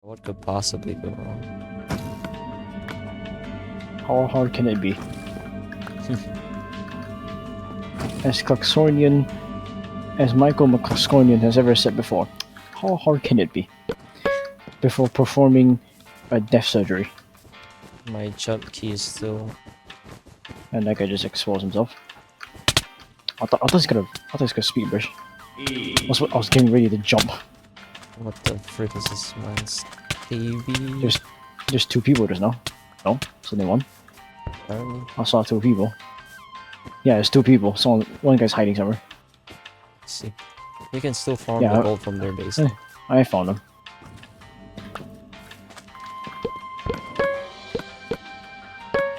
What could possibly go wrong? How hard can it be? As Claxonian, as Michael McClaxonian has ever said before, how hard can it be? Before performing a death surgery. My jump key is still... And that guy just exposed himself. I thought he's gonna speed bridge. I was getting ready to jump. What the frick is this man's baby? There's two people just now. No, it's only one. Apparently. I saw two people. Yeah, there's two people. One guy's hiding somewhere. Let's see. You can still farm the gold from their base. I found him.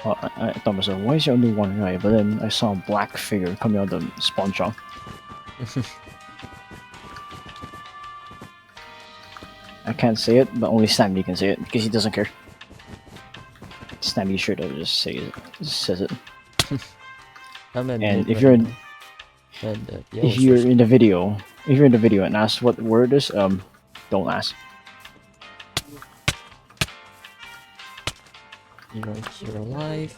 Well, I thought myself, why is there only one guy? But then I saw a black figure coming out of the spawn shop. I can't say it, but only Sammy can say it because he doesn't care. Sammy sure does just say it, says it. And if you're in, if you're in the video and ask what word is, don't ask. You're alive.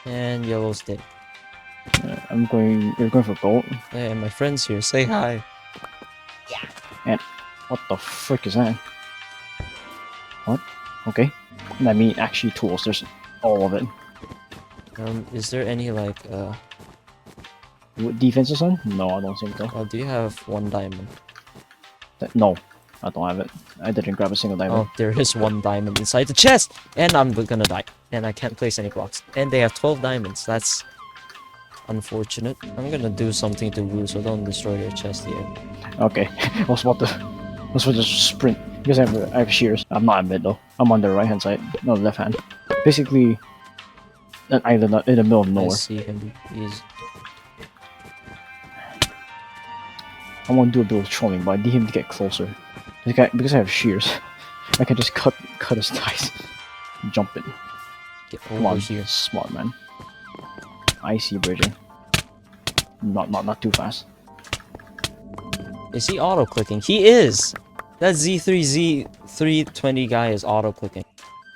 And yellow's dead. You're going for gold. Hey, my friend's here. Say hi. Yeah. And what the frick is that? What? Okay. I mean, actually tools. There's all of it. Is there any like defenses on? No, I don't think so. Oh, do you have 1 diamond? No, I don't have it. I didn't grab a single diamond. Oh, there is 1 diamond inside the chest! And I'm gonna die. And I can't place any blocks. And they have 12 diamonds. That's unfortunate. I'm gonna do something to Woo, so don't destroy their chest yet. Okay. I was about to just sprint. Because I have shears. I'm not in mid though. I'm on the right hand side. No, left hand. Basically, an island in the middle of nowhere. I see him. I want to do a bit of trolling, but I need him to get closer. Because I have shears, I can just cut his thighs. Jump it. Get over here. Smart man. I see bridging. Not too fast. Is he auto clicking? He is. That Z320 guy is auto clicking.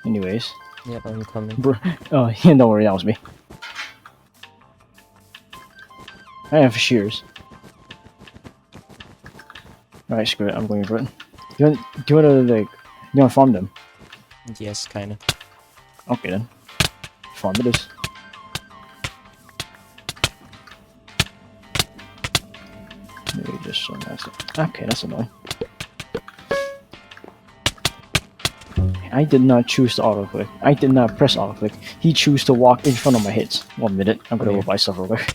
Anyways. Yep, I'm coming. Oh, yeah, don't worry, that was me. I have shears. Alright, screw it, I'm going for it. Do you wanna farm them? Yes, kinda. Okay then. Farm it is. Maybe just so nice. Okay, that's annoying. I did not choose to auto-click. I did not press auto-click. He chose to walk in front of my hits. 1 minute. I'm gonna go buy stuff real quick.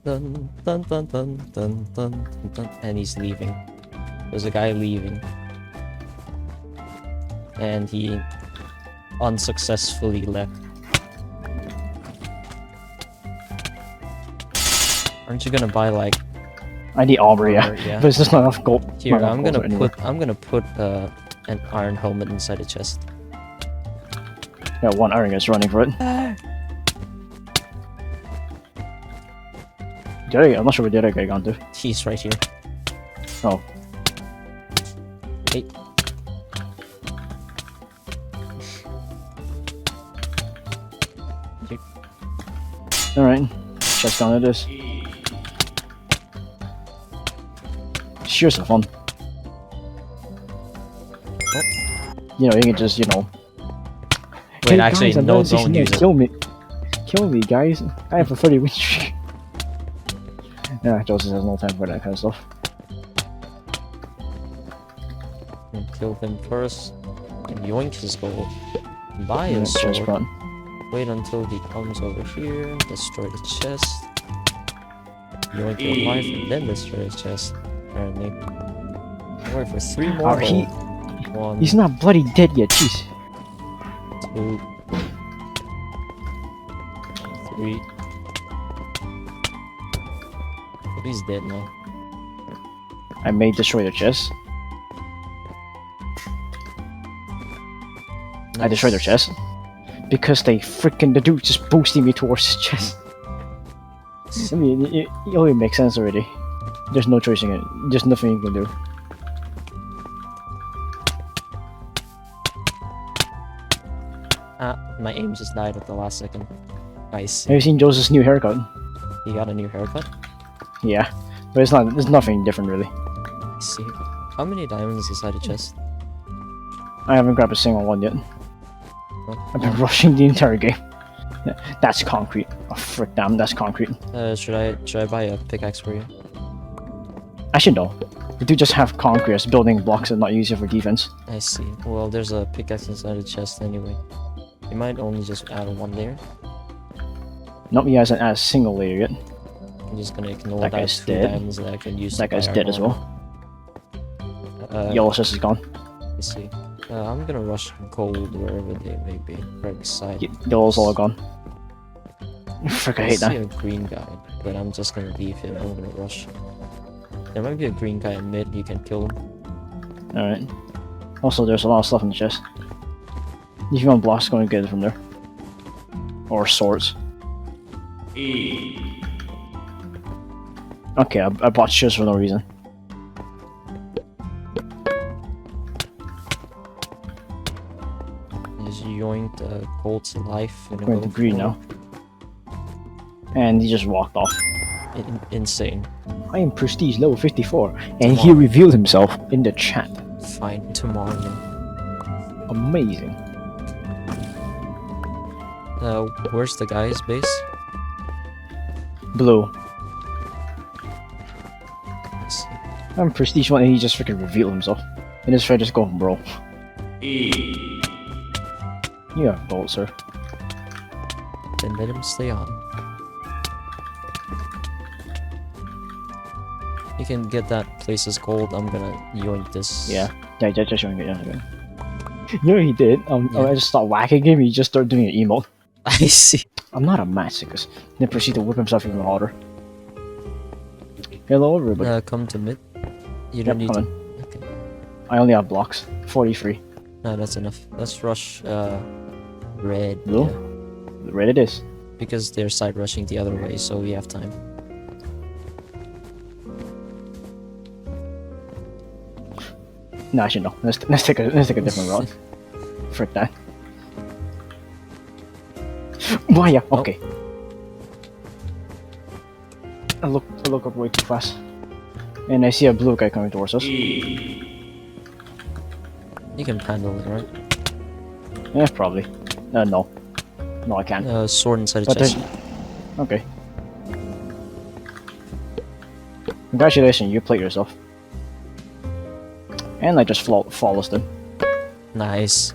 Dun, dun, dun, dun, dun, dun, dun, dun. And he's leaving. There's a guy leaving. And he unsuccessfully left. Aren't you gonna buy like... I need armor, yeah. Yeah. But it's just not enough gold. Here, I'm gonna put an iron helmet inside the chest. Yeah, 1 iron is running for it. I'm not sure where the other guy gone to. He's right here. Oh. Hey. Alright. Chest down it is. Sure, so fun. Oh. You know, you can just, Wait, hey, actually, guys, no, don't use it. Kill me, guys. I have a 30 win streak. Yeah, Joseph has no time for that kind of stuff. Kill him first, and yoink his gold. Buy a sword. Wait until he comes over here, destroy the chest. Yoink your life, and then destroy the chest. Apparently. Wait for 3 more. He's not bloody dead yet, jeez. 2, 3. But he's dead now. I may destroy the chest. Nice. I destroyed their chest. Because the dude just boosted me towards his chest. I mean, it only makes sense already. There's no choice in it. There's nothing you can do. My aim just died at the last second. I see. Have you seen Joseph's new haircut? He got a new haircut? Yeah, but it's not. There's nothing different really. I see. How many diamonds inside the chest? I haven't grabbed a single one yet. Oh, I've been rushing the entire game. That's concrete. Oh frick, damn, that's concrete. should I buy a pickaxe for you? Actually, no. We do just have concrete as building blocks and not use it for defense. I see. Well, there's a pickaxe inside the chest anyway. You might only just add one layer. Not me as a single layer yet. I'm just gonna ignore That that guy's 2 dead. diamonds that I can use. That to buy guy's dead as armor. well. Yellow chest is gone. I see. I'm gonna rush gold wherever they may be. Right beside. Yellow's all gone. Frick, I hate see that. a green guy, but I'm just gonna leave him. I'm gonna rush. There might be a green guy in mid. You can kill him. Alright. Also, there's a lot of stuff in the chest. If you want blocks, go and get it from there. Or swords. Okay, I bought shoes for no reason. Just yoinked gold's life and Going to green now. And he just walked off. Insane. I am prestige level 54, and he revealed himself in the chat. Fine, tomorrow. Amazing. Where's the guy's base? Blue. Let's see. I'm prestige 1 and he just freaking revealed himself. And his friend just go, bro. You have gold, sir. Then let him stay on. You can get that place's gold. I'm gonna yoink this. Yeah, just showing it. Yeah. You know what he did? Yeah. I just started whacking him. He just started doing an emote. I see. I'm not a masochist. Then proceed to whip himself even harder. Hello, everybody. Come to mid. You don't need to. coming. Okay. I only have blocks. 43. No, that's enough. Let's rush. Red. Blue? Yeah. Red it is. Because they're side rushing the other way, so we have time. No, actually no. Let's take a different route. Frick that. Why? Yeah. Okay. I look up way too fast, and I see a blue guy coming towards us. You can handle it, right? Yeah, probably. No, I can't. Sword inside the But chest. okay. Congratulations, you played yourself. And I just flawless them. Nice.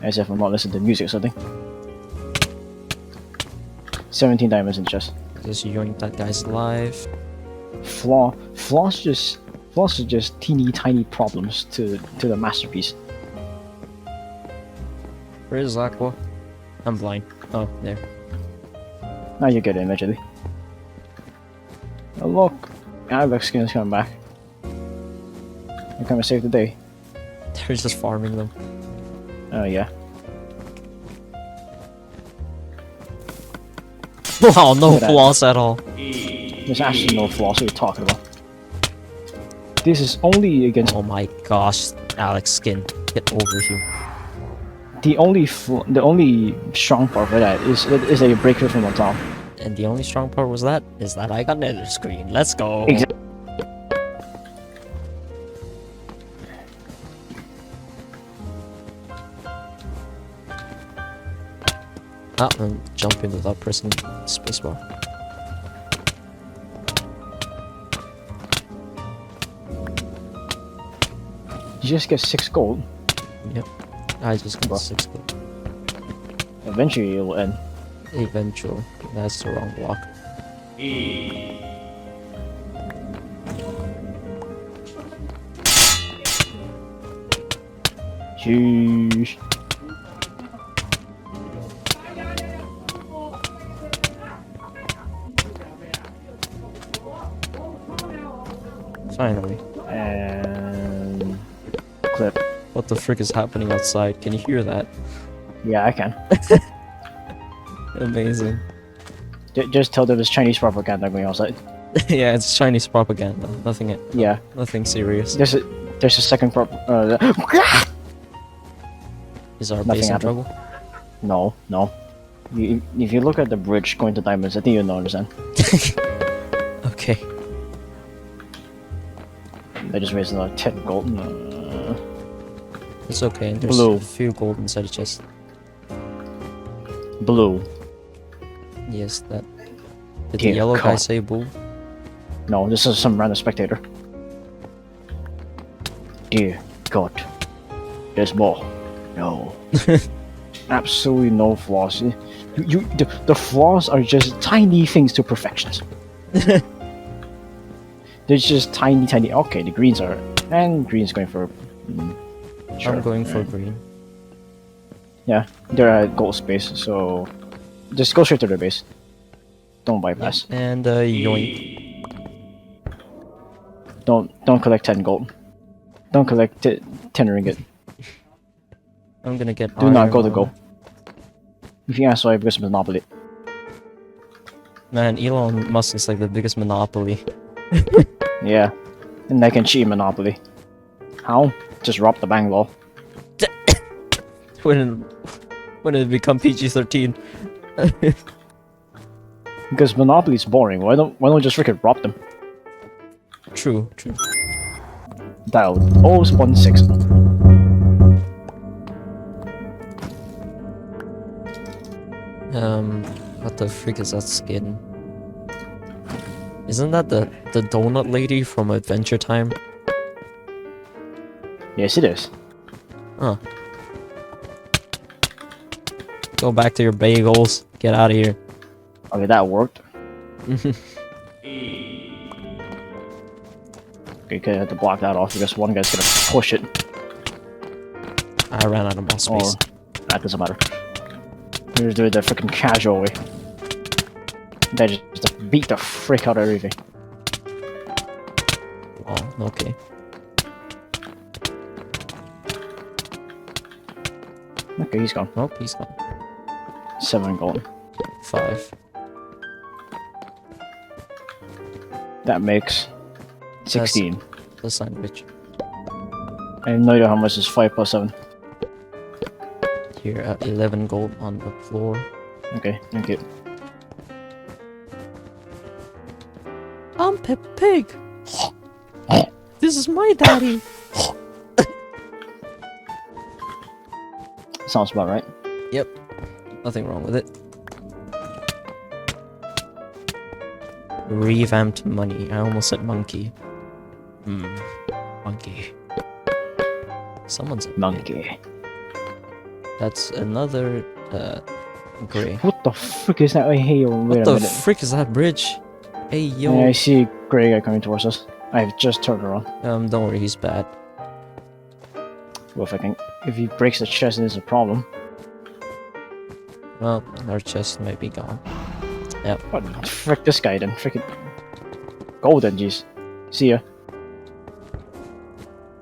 As if I'm not listening to music or something. 17 diamonds in chest. Just yoink that guy's life. Flaws are just teeny tiny problems to the masterpiece. Where is Aqua? I'm blind. Oh, there. Now you get it immediately. Oh look, Alex skin's coming back. They're coming to save the day. They're just farming them. Oh yeah. Wow, no Look at that. flaws at all. There's actually no flaws. What are you talking about? This is only against Oh my gosh, Alex Skin, get over here. the only strong part for that is that you break it from on top. And the only strong part is that I got nether screen. Let's go. Exactly. I'm jumping without pressing spacebar. You just get 6 gold. Yep. I just got Bro. 6 gold. Eventually it will end. Eventually. That's the wrong block. Sheesh. Finally. And clip. What the frick is happening outside? Can you hear that? Yeah, I can. Amazing. Just tell them there's Chinese propaganda going outside. Yeah, it's Chinese propaganda. Nothing. Yeah. Nothing serious. There's a second Is our Nothing base in happened. trouble? No, no. If you look at the bridge going to diamonds, I think you'll understand. Okay. I just raised another 10 gold. It's okay. There's Blue. a few gold inside the chest. Blue. Yes, that. Did Dear the yellow guy God. say blue? No, this is some random spectator. Dear God. There's more. No. Absolutely no flaws. The flaws are just tiny things to perfection. They're just tiny. Okay, the greens are, and green's going for. Sure. I'm going for green. Yeah, they're at gold space, so just go straight to their base. Don't bypass. And yoink. Don't collect 10 gold. Don't collect 10 ringgit. I'm gonna get. Do not go to armor. gold. If you ask why, because monopoly. Man, Elon Musk is like the biggest monopoly. Yeah, and I can cheat Monopoly. How? Just rob the bank, lol. When it become PG-13. Because Monopoly is boring. Why don't we just freaking rob them? True. Dial 016. What the frick is that skin? Isn't that the donut lady from Adventure Time? Yes, it is. Huh. Go back to your bagels. Get out of here. Okay, that worked. Okay, I had to block that off because one guy's gonna push it. I ran out of my space. That doesn't matter. We're just doing the freaking casual way. They just beat the frick out of everything. Oh, okay. Okay, he's gone. Oh, he's gone. 7 gold. 5. That makes 16. The sandwich. I have no idea how much is 5 plus 7. Here at 11 gold on the floor. Okay, thank you. I'm Peppa Pig. This is my daddy. Sounds about right. Yep. Nothing wrong with it. Revamped money. I almost said monkey. Monkey. Someone's a Monkey. That's another gray. What the frick is that? Wait, hey, wait What a the minute. frick is that bridge? Hey yo. Yeah, I see a grey guy coming towards us. I've just turned around. Don't worry, he's bad. Well, if he breaks the chest, there's a problem. Well, our chest might be gone. Yep. What? Frick this guy then. Frickin' golden, jeez. See ya.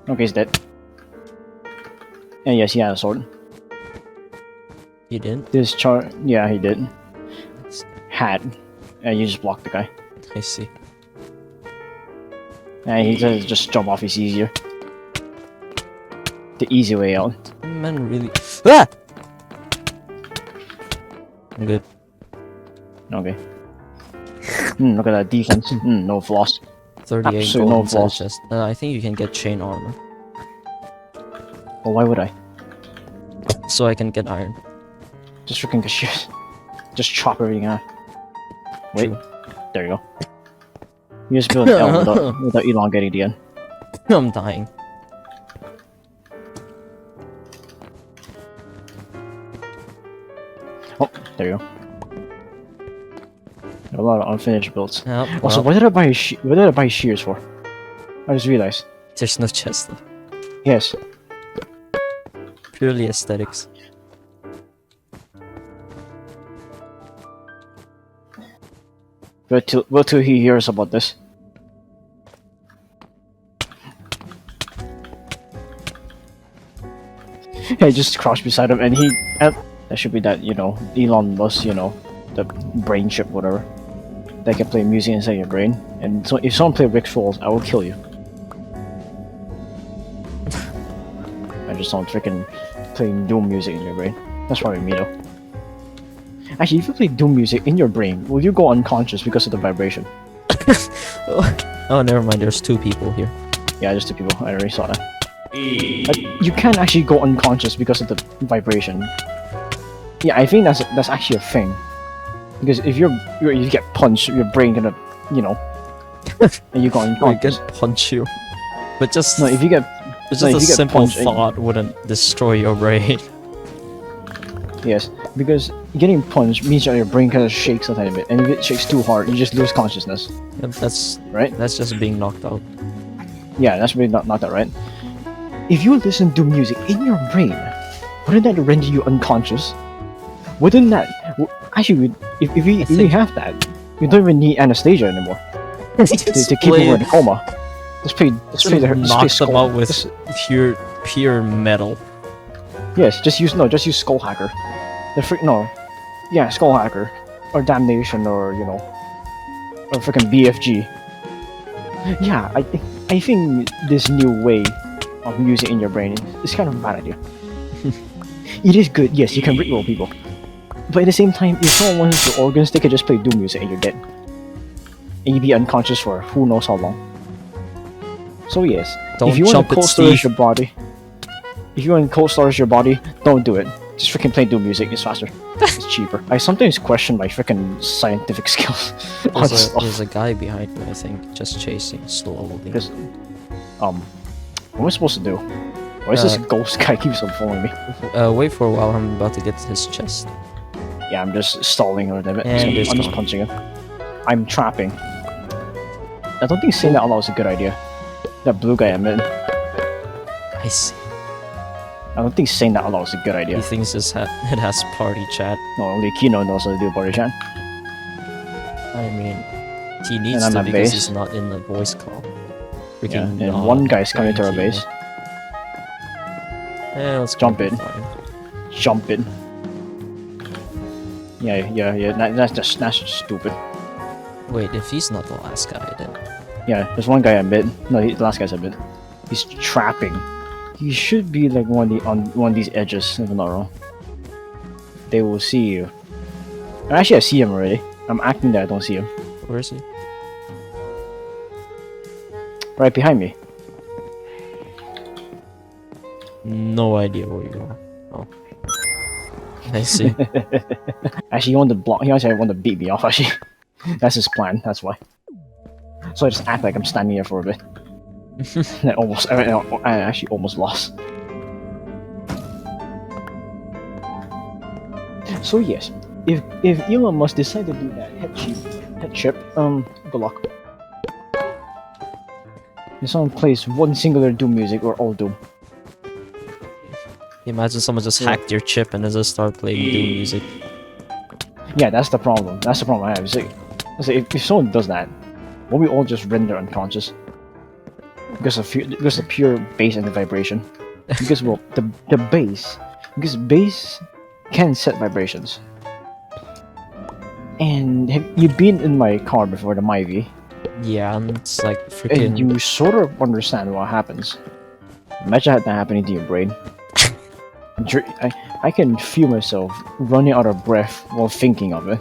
Okay, he's dead. And yes, he had a sword. You didn't? This yeah, he did. Had. And you just blocked the guy. I see. And he just jump off, it's easier. The easy way out. Man, really. Ah! I'm good. Okay. Look at that defense. No flaws. 38 Absolutely gold no inside the flaws. chest. I think you can get chain armor. Well, why would I? So I can get iron. Just freaking shit. Just chop everything out. Wait. True. There you go. You just build an L without elongating the end. I'm dying. Oh, there you go. A lot of unfinished builds. Yep, Also, well, what did I buy shears for? I just realized. there's no chest left. Yes. Purely aesthetics. Wait till he hears about this. I just crouched beside him and that should be that, Elon Musk, the brain chip, whatever. That can play music inside your brain. And so if someone plays Rick Falls, I will kill you. I just don't freaking play Doom music in your brain. That's probably me though. Actually, if you play Doom music in your brain, will you go unconscious because of the vibration? Oh, never mind. There's 2 people here. Yeah, just 2 people. I already saw that. You can't actually go unconscious because of the vibration. Yeah, I think that's actually a thing. Because if you get punched, your brain gonna, you know, and you go unconscious. It can punch you. But just No, if you get just no, if a you get simple punched, thought wouldn't destroy your brain. Yes, because getting punched means that your brain kind of shakes a tiny bit, and if it shakes too hard, you just lose consciousness. Yep, that's right. That's just being knocked out. Yeah, that's really not that right. If you listen to music in your brain, wouldn't that render you unconscious? Wouldn't that actually? If we have that, you don't even need anesthesia anymore to keep you in a coma. Just knock them out with pure metal. Yes, just use Skull Hacker. Skull Hacker, or Damnation, or you know, or freaking BFG. Yeah, I think this new way of music in your brain is kind of a bad idea. It is good, yes, you can rickroll people, but at the same time, if someone wants your organs, they could just play Doom music and you're dead, and you'd be unconscious for who knows how long. So yes, if you want to cold storage your body. If you want to cold storage your body, don't do it. Just freaking play Doom music, it's faster. It's cheaper. I sometimes question my freaking scientific skills. There's a guy behind me, I think, just chasing slowly. Because, what am I supposed to do? Why is this ghost guy keeps on following me? Wait for a while, I'm about to get to his chest. Yeah, I'm just stalling a little bit. I'm just punching him. I'm trapping. I don't think saying that out loud is a good idea. That blue guy I'm in. I see. I don't think saying that out loud is a good idea. He thinks it has party chat. No, only Kinoh knows how to do party chat. I mean, he needs to because he's not in the voice call. Freaking yeah, and one guy's coming to our base. Yeah, let's jump in. Jump in. Yeah. That's just stupid. Wait, if he's not the last guy, then. Yeah, there's one guy I bit. No, the last guy's a bit. He's trapping. He should be like on one of these edges, if I'm not wrong. They will see you. Actually, I see him already. I'm acting that I don't see him. Where is he? Right behind me. No idea where you are. Oh. I see. Actually, he wanted to block. He actually wanted to beat me off, actually. That's his plan, that's why. So I just act like I'm standing here for a bit. I actually almost lost. So yes, if Elon Musk decide to do that head chip, good luck. If someone plays one singular Doom music or all Doom. Imagine someone just hacked your chip and then just start playing Doom music. Yeah, that's the problem. That's the problem I have. If someone does that, won't we all just render unconscious? Because of pure bass and the vibration. Because well, the bass, because bass can set vibrations. And have you been in my car before, the Myvi? Yeah, and it's like freaking. And you sort of understand what happens. Imagine that happening to your brain. I can feel myself running out of breath while thinking of it.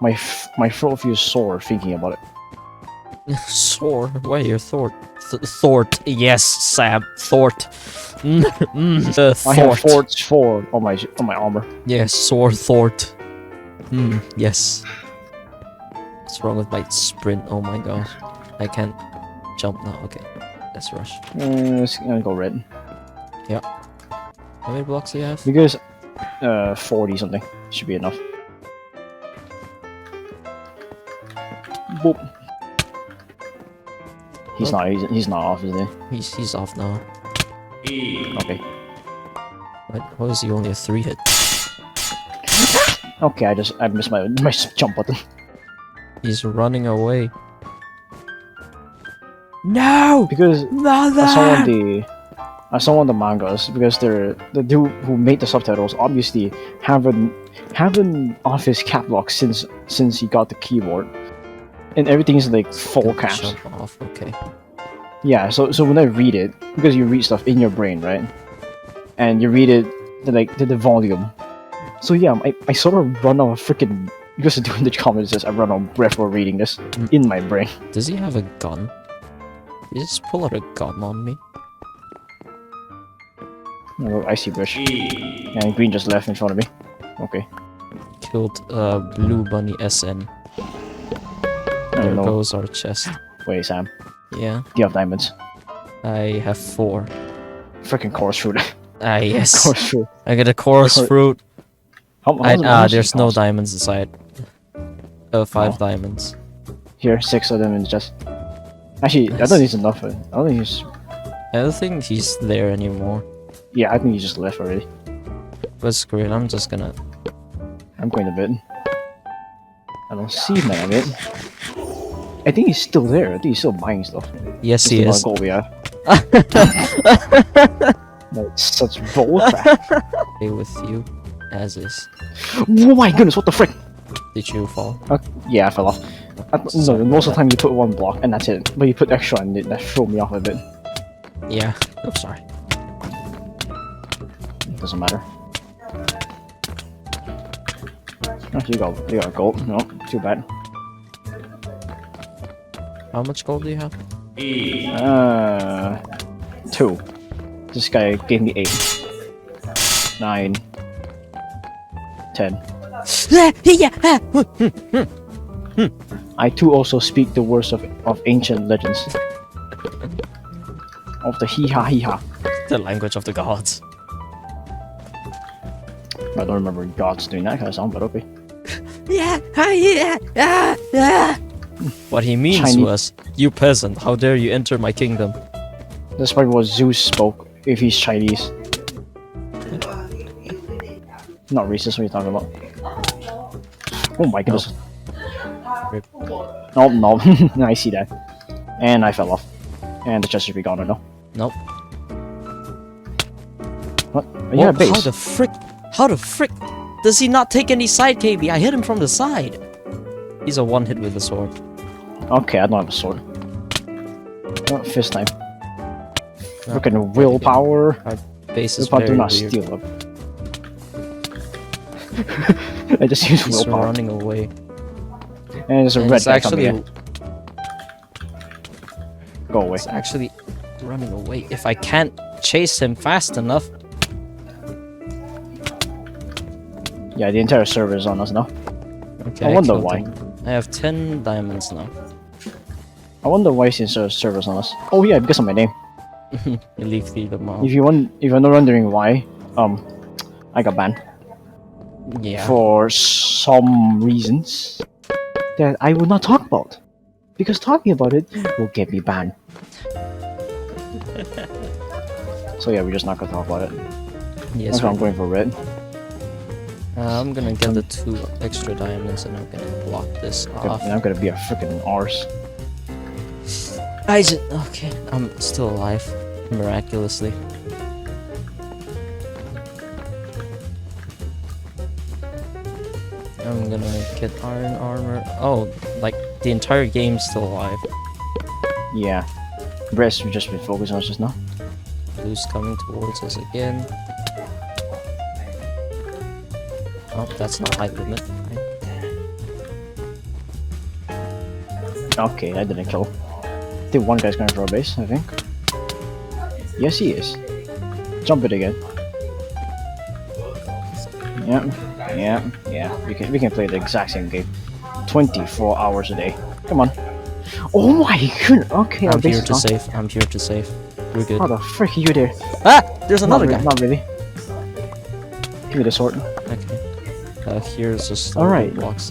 My throat feels sore thinking about it. Sore? Why your thort? Thort. Yes, Sam. Thort. I have Thorts 4 on my armor. Yes, sore Thort. Yes. What's wrong with my sprint? Oh my gosh. I can't jump now. Okay. Let's rush. It's gonna go red. Yeah. How many blocks do you have? Because 40 something should be enough. Boop. He's not off, is he? He's off now. Okay. What was he only a 3 hit? Okay, I missed my jump button. He's running away. No! Because Mother! I saw one of the mangas because the dude who made the subtitles obviously haven't off his cap lock since he got the keyboard, and everything is like full caps. Jump off. Okay. Yeah. So when I read it, because you read stuff in your brain, right? And you read it to the volume, So yeah, I sort of run out of freaking. Because doing the comments says I run out of breath while reading this in my brain. Does he have a gun? Did he just pull out a gun on me? Oh, I see bridge. And green just left in front of me. Okay. Killed Blue Bunny SN. There goes our chest. Wait, Sam. Yeah. Do you have diamonds? I have 4. Freaking chorus fruit. Ah, yes. Chorus fruit. I get a chorus fruit. There's no cost? diamonds inside. 5 diamonds. Here, 6 of them in the chest. Actually, I don't think it's enough. I don't think he's. I don't think he's there anymore. Yeah, I think he just left already. But screw it, I'm just gonna. I'm going to bed. I don't see him of it. I think he's still there. I think he's still buying stuff. Yes, he is. Gold we have. That's such bullcrap. Stay with you, as is. Oh my goodness! What the frick? Did you fall? Yeah, I fell off. No, most of the time you put 1 block and that's it. But you put extra and that threw me off a bit. Yeah. I'm sorry. Doesn't matter. Oh, you got gold. No, too bad. How much gold do you have? 2. This guy gave me 8. 9. 10. I too also speak the words of ancient legends. Of the hee-ha. The language of the gods. I don't remember gods doing that kind of sound, but okay. What he means Chinese. was, you peasant, how dare you enter my kingdom? That's probably what Zeus spoke, if he's Chinese. Not racist, what are you talking about? Oh my goodness. Rip. Oh, no. I see that. And I fell off. And the chest should be gone, I know. Nope. What? Yeah, base. How the frick does he not take any side KB? I hit him from the side. He's a 1-hit with the sword. Okay, I don't have a sword. Oh, fist time. Freaking willpower. Our base is Willpower, very do not weird. steal up. I just use He's willpower. running away. And there's a And red he's guy coming actually in. Go away. He's actually running away. If I can't chase him fast enough. Yeah, the entire server is on us now. Okay, I wonder killed why. him. I have 10 diamonds now. I wonder why since the server's on us. Oh yeah, because of my name. LeafLilmao. If you're not wondering why, I got banned Yeah. for some reasons that I will not talk about, because talking about it will get me banned. So yeah, we're just not gonna talk about it. Yes. That's why I'm going for red. I'm gonna get the 2 extra diamonds and I'm gonna block this off. And I'm gonna be a freaking arse. Okay, I'm still alive, miraculously. I'm gonna get iron armor. Oh, like the entire game's still alive. Yeah, rest we've just been focused on just now. Blue's coming towards us again. Oh, that's not height limit. Okay, I didn't kill. I think one guy's going for a base, I think. Yes, he is. Jump it again. Yeah. We can play the exact same game. 24 hours a day. Come on. Oh my goodness. Okay, I'm here to save. I'm here to save. We're good. How the frick are you there? Ah! There's another guy. Not really. Give me the sword. Okay. Here's just Alright. blocks.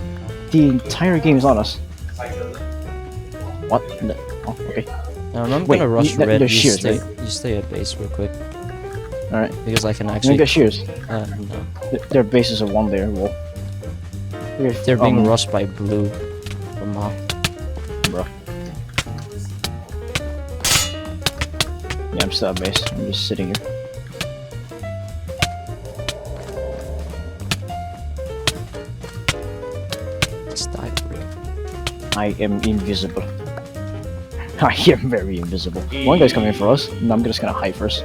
The entire game is on us. What? No. Oh, okay. I'm Wait, gonna rush red. there's shears, right? You stay at base real quick. Alright. Because I can Can I actually. get shears? No. Their bases are one there. Wall. They're being rushed by blue. Lmao. Bro. Yeah, I'm still at base. I'm just sitting here. Just die for it. I am invisible. I am very invisible. One guy's coming for us, and I'm just gonna hide first.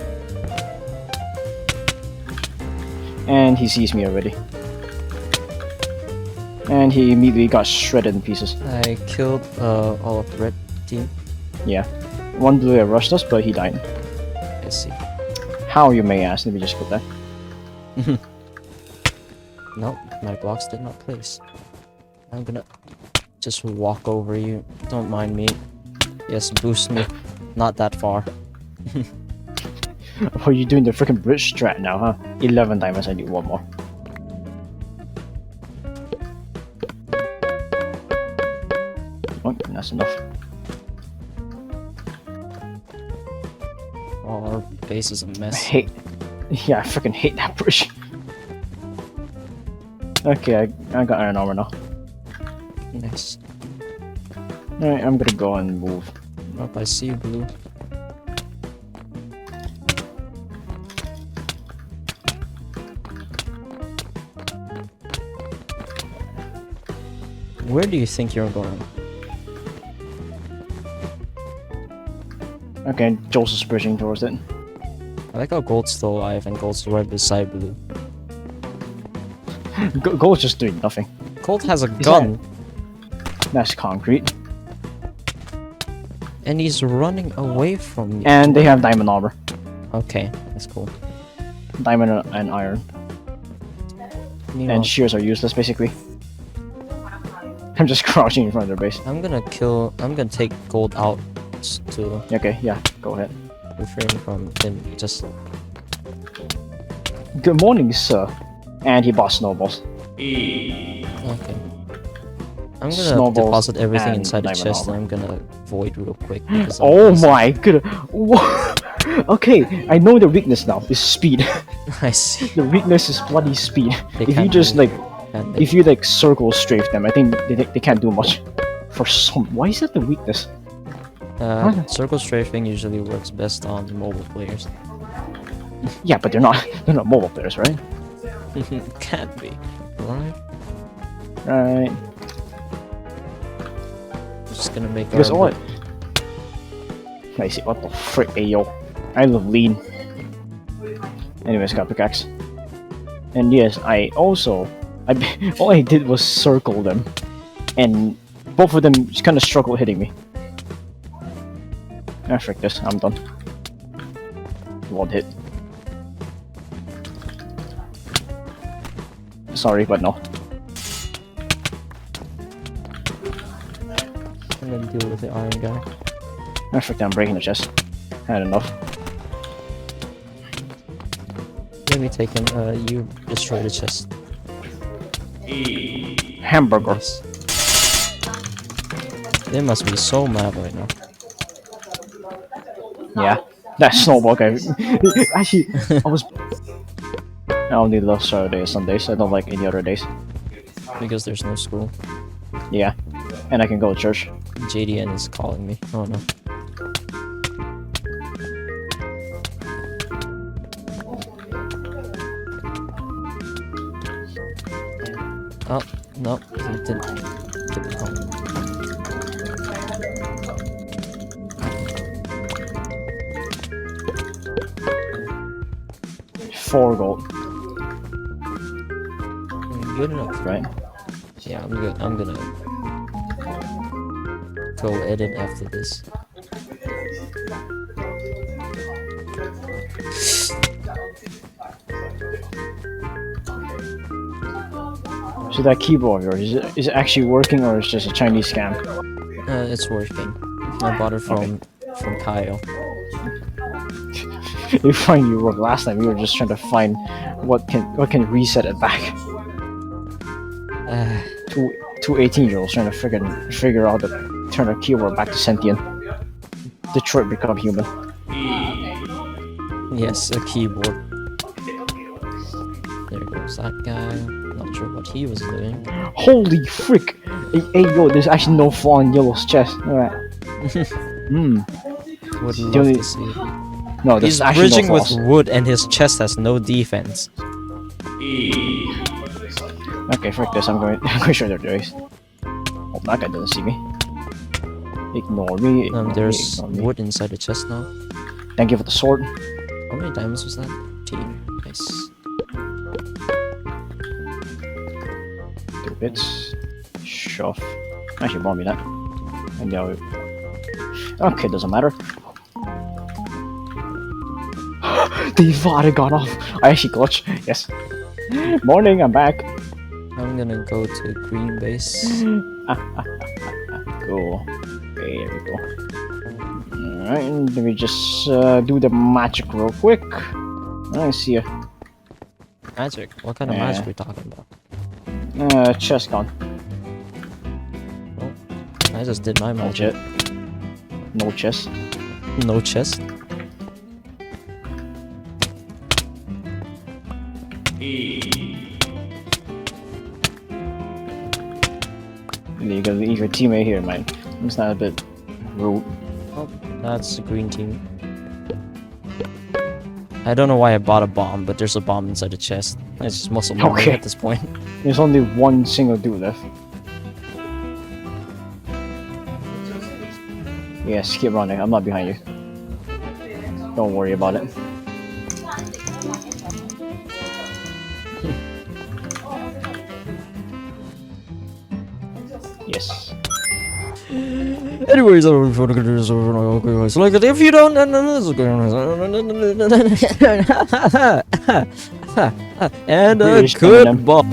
And he sees me already. And he immediately got shredded in pieces. I killed all of the red team. Yeah. One blue guy rushed us, but he died. I see. How, you may ask? Let me just put that. Nope, my blocks did not place. I'm gonna just walk over you. Don't mind me. Yes, boost me. Not that far. Oh, you're doing the freaking bridge strat now, huh? 11 diamonds, I need one more. Oh, that's enough. Oh, our base is a mess. Yeah, I freaking hate that bridge. Okay, I got iron armor now. Nice. Alright, I'm gonna go and move. Oh, I see you, blue. Where do you think you're going? Okay, Joseph's bridging towards it. I like how gold's still alive and gold's right beside blue. Gold's just doing nothing. Gold has a gun. That's concrete. And he's running away from me. And they have diamond armor. Okay, that's cool. Diamond and iron. And shears are useless, basically. I'm just crouching in front of their base. I'm gonna take gold out to Okay, yeah, go ahead. refrain from him just... Good morning, sir. And he bought snowballs. Okay. I'm gonna deposit everything inside the chest and I'm gonna void real quick. Oh my god. Okay, I know the weakness now. It's speed. I see. The weakness is bloody speed. They If you just if you like circle strafe them, I think they can't do much. For some, why is that the weakness? Circle strafing usually works best on mobile players. Yeah, but they're not mobile players, right? Can't be, right? Right. Just gonna make Because our... what? I see. What the frick, ayo? I love lean. Anyways, got pickaxe. And yes, all I did was circle them, and both of them just kind of struggled hitting me. Ah, frick this, I'm done. One hit. Sorry, but no. And then deal with the iron guy. Ah, frick, I'm breaking the chest. I had enough. Let me take him. You destroy the chest. Hamburger. Yes. They must be so mad right now. Yeah, that snowball guy. Actually, I only love Saturdays, Sundays. I don't like any other days. Because there's no school. Yeah, and I can go to church. JDN is calling me. Oh no. Oh, no, he didn't call. 4 gold. Good enough, Right? Yeah, I'm good. I'm gonna go edit after this. So that keyboard of yours, is it actually working or is it just a Chinese scam? It's working. I bought it from Kyle. You find you work last time. We were just trying to find what can reset it back. Two 18-year-olds trying to figure out to turn a keyboard back to sentient. Detroit become human. Yes, a keyboard. There goes that guy. Not sure what he was doing. Holy frick! Hey yo, there's actually no flaw in Yellow's chest. Alright. Would love to see it. No, there's He's actually bridging no with flaws. wood and his chest has no defense. Okay, frick this. I'm going straight to the race. Oh, that guy doesn't see me. Ignore me. There's ignore me. wood inside the chest now. Thank you for the sword. How many diamonds was that? 10. Nice. 2 bits. shove. Actually, bomb me that. And now, okay, doesn't matter. The VOD got off. I actually glitched. Yes. Morning, I'm back. I'm gonna go to green base. Cool. Okay, there we go. Alright, let me just do the magic real quick. I see ya. Magic? What kind of magic are we talking about? Chest gone. Oh, I just did my magic. No chest. No chest? You got your teammate here, man. It's not a bit rude. Oh, that's the green team. I don't know why I bought a bomb, but there's a bomb inside the chest. It's just muscle memory at this point. There's only one single dude left. Yes, keep running. I'm not behind you. Don't worry about it. Yes. Anyways, I'm gonna do this so like if you don't and a good ball.